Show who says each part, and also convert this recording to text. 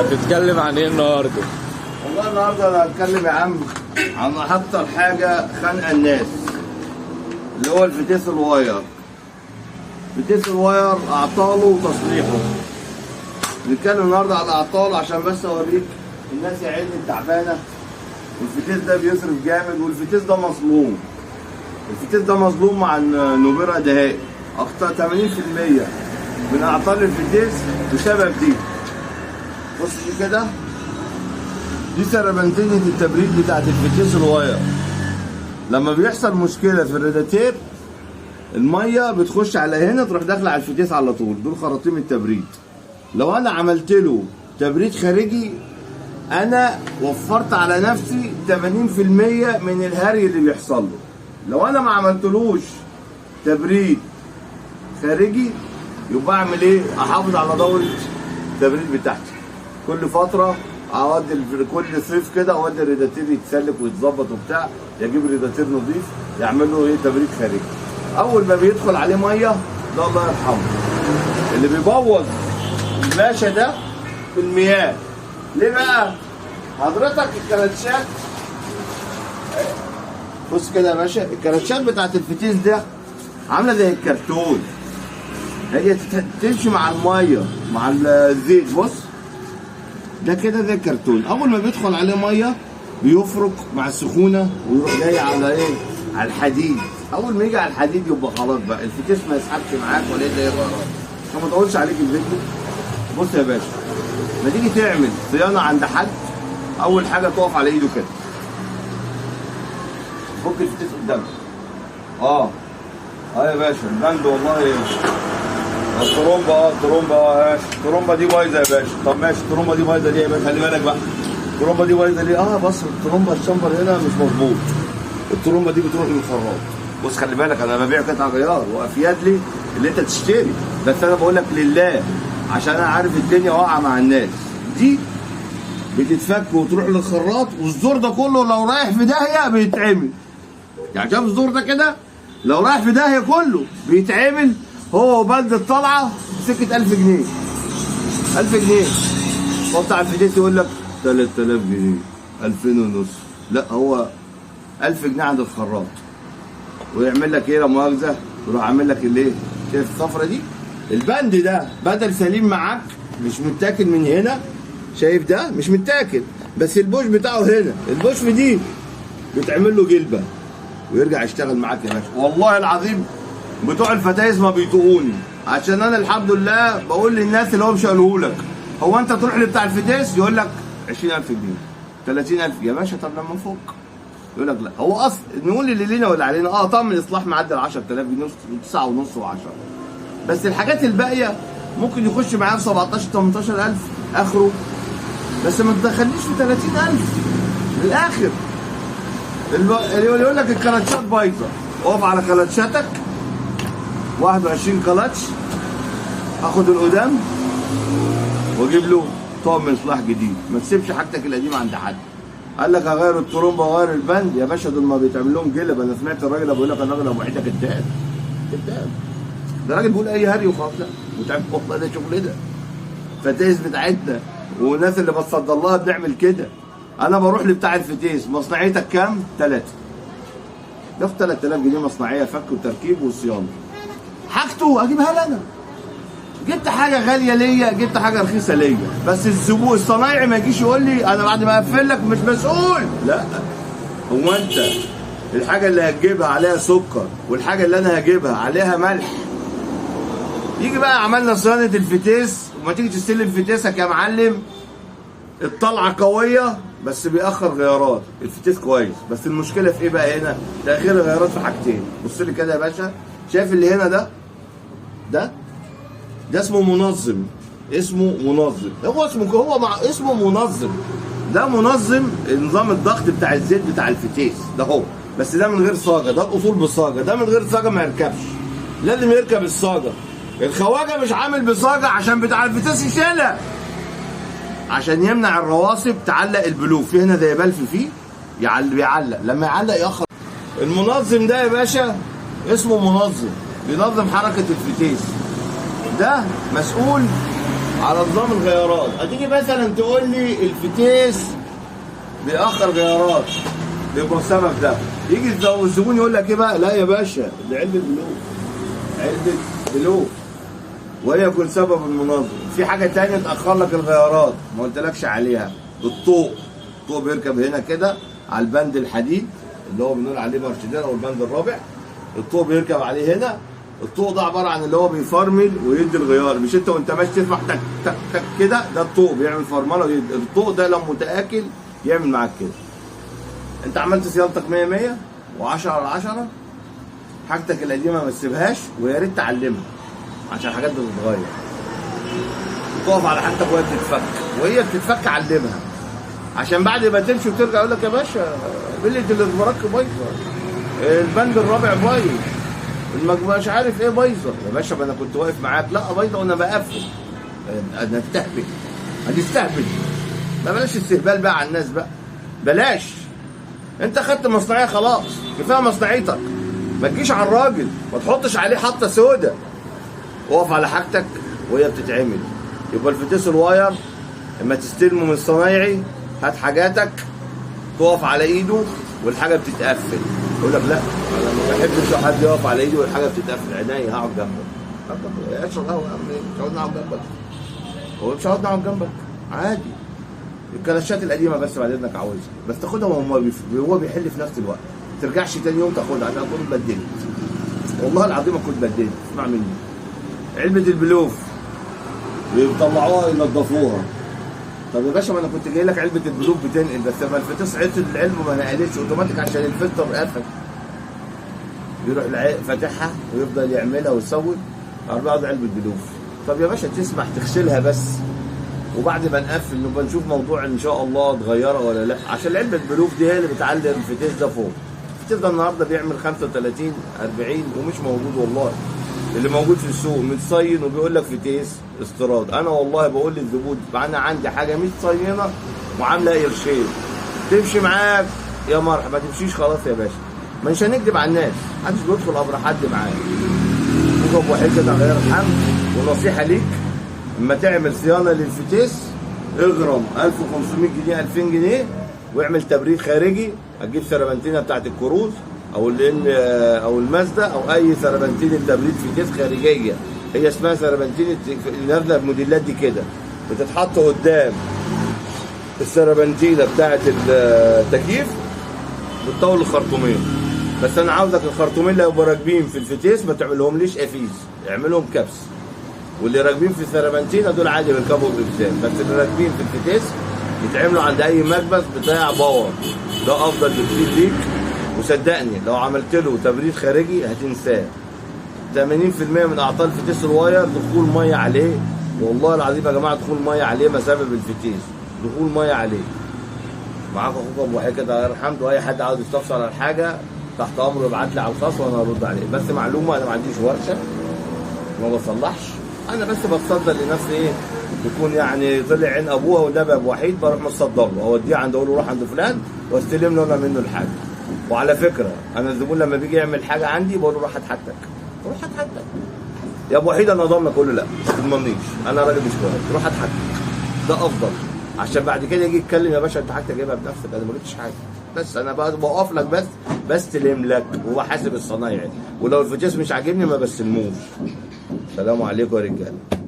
Speaker 1: هتتكلم عن ايه النهارده؟
Speaker 2: والله النهارده انا هتكلم يا عم عن اكتر حاجه خانقه الناس، اللي هو الفتيس الواير. فتيس الواير اعطاله وتصليحه. نتكلم النهارده على اعطاله عشان بس اوريك الناس يا عيني تعبانه، والفتيس ده بيصرف جامد، والفتيس ده مظلوم. الفتيس ده مظلوم مع النوبيرا دهائي. اكتر 80% من اعطال الفتيس بسبب دي. بص دي كده، دي سربنتينة التبريد بتاعت الفتيس الواير. لما بيحصل مشكلة في الراداتير، المية بتخش على هنا تروح داخلة على الفتيس على طول. دول خراطيم التبريد. لو أنا عملت له تبريد خارجي، أنا وفرت على نفسي 80% من الهري اللي بيحصل له. لو أنا ما عملتلوش تبريد خارجي، يبقى أعمل إيه؟ أحافظ على دورة التبريد بتاعتي. كل فترة اودي كل صيف كده اودي الريداتير يتسلك ويتظبط وبتاع، يجيب ريداتير نظيف يعمل له ايه؟ تبريد خارجي. اول ما بيدخل عليه ميه ده الله يرحمه. اللي بيبوظ الباشا ده في المياه. ليه بقى؟ حضرتك الكلاتشات، بص كده يا باشا، الكلاتشات بتاعت الفتيس ده عامله زي الكرتون. هي تمشي مع الميه مع الزيت. بص ده كده زي الكرتون. اول ما بيدخل عليه ميه بيفرك مع السخونه ويروح جاي على ايه؟ على الحديد. اول ما يجي على الحديد يبقى خلاص بقى الفتيس ما يسحبش معاك ولا ايه غيرات. عشان ما اطولش عليك الفيديو، بص يا باشا، ما تيجي تعمل صيانه عند حد، اول حاجه تقف على ايده كده، فك الفتيس قدامك. يا باشا البند والله الترومبه ماشي. الترومبه دي بايظه يا باشا. طب ماشي، الترومبه دي بايظه ليه يا باشا؟ خلي بالك بقى، الترومبه دي بايظه ليه؟ بص الترومبه الشمبر هنا مش مظبوط. الترومبه دي بتروح للخراط. بص خلي بالك، انا ببيع قطع غيار وافياد لي اللي انت تشتري، بس انا بقول لك لله عشان انا عارف الدنيا واقعه مع الناس. دي بتتفك وتروح للخراط، والزور ده كله لو رايح في داهيه بيتعمل. يعني شايف الزور ده كده؟ لو رايح في داهيه كله بيتعمل. هو بلد الطلعه سكه 1000 جنيه. 1000 جنيه حط على الفتيس يقول لك 3000 جنيه 2000 ونص. لا، هو 1000 جنيه عند الخراط، ويعمل لك ايه لا مؤاخذه؟ يروح عامل لك الايه؟ شايف الصفرة دي؟ البند ده بدل سليم معاك، مش متاكل من هنا. شايف ده؟ مش متاكل، بس البوش بتاعه هنا. البوش في دي بيتعمل له جلبه ويرجع يشتغل معاك يا باشا. والله العظيم بتوع الفتايس ما بيطقوني، عشان انا الحمد لله بقول للناس اللي هو مش قاله لك. هو انت تروح لبتاع الفتايس يقول لك 20000 جنيه 30000 يا باشا. طب لما نفك يقول لك لا. هو اصل نقول اللي لينا واللي علينا. طقم الاصلاح معدل 10000 جنيه 9 ونص و10، بس الحاجات الباقيه ممكن يخش معايا في 17 18000 اخره، بس ما تدخلنيش في 30000 من الاخر. اللي يقول لك الكلاتشات بايظه، اقف على كلاتشاتك 21 كلاتش، اخد القدام واجيب له طقم اصلاح جديد. ما تسيبش حاجتك القديمه عند حد. قال لك اغير الترومبه واغير البند، يا باشا دول ما بيتعمل لهم جلب. انا سمعت الراجل بيقول لك الراجل ابو عيده كداب. ده راجل بيقول اي هري وخلاص. لا وتعمل والله ده شغلنا، فتيس بتاعتنا، والناس اللي بتصدر لها بنعمل كده. انا بروح لبتاع الفتيس، مصنعيتك كام؟ 3. ياخد 3000 جنيه مصنعيه، فك وتركيب وصيانه. حاجته اجيبها لي انا. جبت حاجه غاليه ليا، جبت حاجه رخيصه ليا، بس الزبون الصنايعي ما يجيش يقول لي انا بعد ما اقفل لك مش مسؤول. لا، هو انت الحاجه اللي هتجيبها عليها سكر، والحاجه اللي انا هجيبها عليها ملح. يجي بقى عملنا صيانه الفتيس، وما تيجي تستلم فتيسك يا معلم، الطلعه قويه بس بيأخر غيارات. الفتيس كويس، بس المشكله في ايه بقى هنا؟ تأخير الغيارات في حاجتين. بص لي كده يا باشا، شايف اللي هنا ده اسمه منظم. اسمه منظم. اسمه منظم. ده منظم نظام الضغط بتاع الزيت بتاع الفتيس ده. هو بس ده من غير صاجه. ده الاصول بالصاجه. ده من غير صاجه ما يركبش، لازم يركب الصاجه. الخواجه مش عامل بصاجه عشان بتاع الفتيس يشيلها، عشان يمنع الرواسب تعلق البلوف. في هنا زي بلف فيه بيعلق، لما يعلق يأخر. المنظم ده يا باشا اسمه منظم، بينظم حركه الفتيس. ده مسؤول على نظام الغيارات. هتيجي مثلا تقول لي الفتيس بيأخر غيارات، بيبقى السبب ده. يجي الزبون يقول لك ايه بقى؟ لا يا باشا دي علبه بلوف، علبه بلوف، وهي يكون سبب المنظم. في حاجه تانية تاخر لك الغيارات ما قلتلكش عليها، الطوق. الطوق بيركب هنا كده على البند الحديد اللي هو بنقول عليه مارشدير او البند الرابع. الطوق بيركب عليه هنا. الطوق ده عباره عن اللي هو بيفرمل ويدي الغيار، مش انت وانت ماشي تسمع تك تك تك كده، ده الطوق بيعمل فرمله ويدي. الطوق ده لما متاكل يعمل معاك كده. انت عملت صيانتك 100 100 و10 على 10، حاجتك القديمه ما تسيبهاش، ويا ريت تعلمها عشان الحاجات بتتغير. تقف على حاجتك وهي بتتفك، وهي بتتفك علمها، عشان بعد ما تمشي وترجع يقول لك يا باشا بلة الاسبراك بايظه، البند الرابع بايظ، المجموعه مش عارف ايه بايظه. يا باشا ما انا كنت واقف معاك، لا بايظه وانا بقفل. انا استهبل، هتستهبل. ما بلاش استهبال بقى على الناس بقى، بلاش. انت خدت مصنعيه خلاص، كفايه مصنعيتك، ما تجيش على الراجل، ما تحطش عليه حطه سودة. اقف على حاجتك وهي بتتعمل. يبقى الفتيس الواير لما تستلمه من الصنايعي هات حاجاتك، تقف على ايده والحاجه بتتقفل. يقول لك لا انا ما بحبش حد يقف على ايده والحاجه بتتقفل. عينيا هقعد جنبك. اشرب قهوه يا عم، مش هقعد نقعد جنبك. هو مش هقعد نقعد جنبك عادي. الكلاشات القديمه بس بعد اذنك عاوزها، بس تاخدها وهو بيحل في نفس الوقت. ما ترجعش تاني يوم تاخدها، انا اكون اتبدلت. والله العظيم اكون اتبدلت. اسمع مني. علبه البلوف بيطلعوها ينضفوها. طب يا باشا ما انا كنت جاي لك علبه البلوف بتنقل، بس لما الفتيس عطل العلبه ما نقلتش اوتوماتيك عشان الفلتر قفل. يروح فاتحها ويفضل يعملها ويسوي 4 علبه بلوف. طب يا باشا تسمح تغسلها بس، وبعد ما نقفل نبقى نشوف موضوع ان شاء الله اتغيره ولا لا، عشان علبه البلوف دي هي اللي بتعلم الفتيس ده فوق. الفتيس ده النهارده بيعمل 35 40 ومش موجود والله. اللي موجود في السوق متصين وبيقول لك فتيس استيراد. انا والله بقول للزبون انا عندي حاجه متصينه وعامله قرشين، تمشي معاك يا مرحبا، ما تمشيش خلاص يا باشا. مش هنكذب على الناس، محدش بيدخل قبر حد معاه. وجب وحيد كده غير الحمد. ونصيحه ليك، اما تعمل صيانه للفتيس اغرم 1500 جنيه 2000 جنيه واعمل تبريد خارجي. هتجيب سربنتينه بتاعت الكروز او او المازدا او اي سربنتينه تبريد فتيس خارجيه، هي اسمها سربنتينه نازله الموديلات دي كده، بتتحط قدام السربنتينه بتاعت التكييف بتطول الخرطومين. بس انا عاوزك الخرطومين اللي هيبقوا راكبين في الفتيس ما تعملهم ليش افيز، اعملهم كبس. واللي راكبين في السربنتينه دول عادي بيركبوا بإبزان، بس اللي راكبين في الفتيس يتعملوا عند اي مكبس بتاع باور، ده افضل بكتير ليك. وصدقني لو عملت له تبريد خارجي هتنساه. 80% من اعطال الفتيس الواير دخول ميه عليه، والله العظيم يا جماعه دخول ميه عليه مسبب الفتيس، دخول ميه عليه. معاك اخوك ابو وحيد كده الله يرحمه، واي حد عاوز يستفسر على حاجه تحت امره يبعت لي على الخاص وانا هرد عليه. بس معلومه، انا ما عنديش ورشه ما بصلحش، انا بس بتصدر لنفسي ايه تكون يعني طلع عين ابوها والنبي ابو وحيد، بروح متصدر له اوديه عند اقول له روح عند فلان واستلم له انا منه الحاجه. وعلى فكره انا الزبون لما بيجي يعمل حاجه عندي بقول له روح هات حاجتك، روح هات حاجتك يا ابو وحيد انا ضامنك. اقول له لا ما تضمنيش، انا راجل مش كويس، روح هات حاجتك. ده افضل، عشان بعد كده يجي يتكلم يا باشا انت حاجتك جايبها بنفسك، انا ما جبتش حاجه، بس انا بقف لك بس بستلم لك وبحاسب الصنايعي، ولو الفتيس مش عاجبني ما بستلموش. السلام عليكم يا رجاله.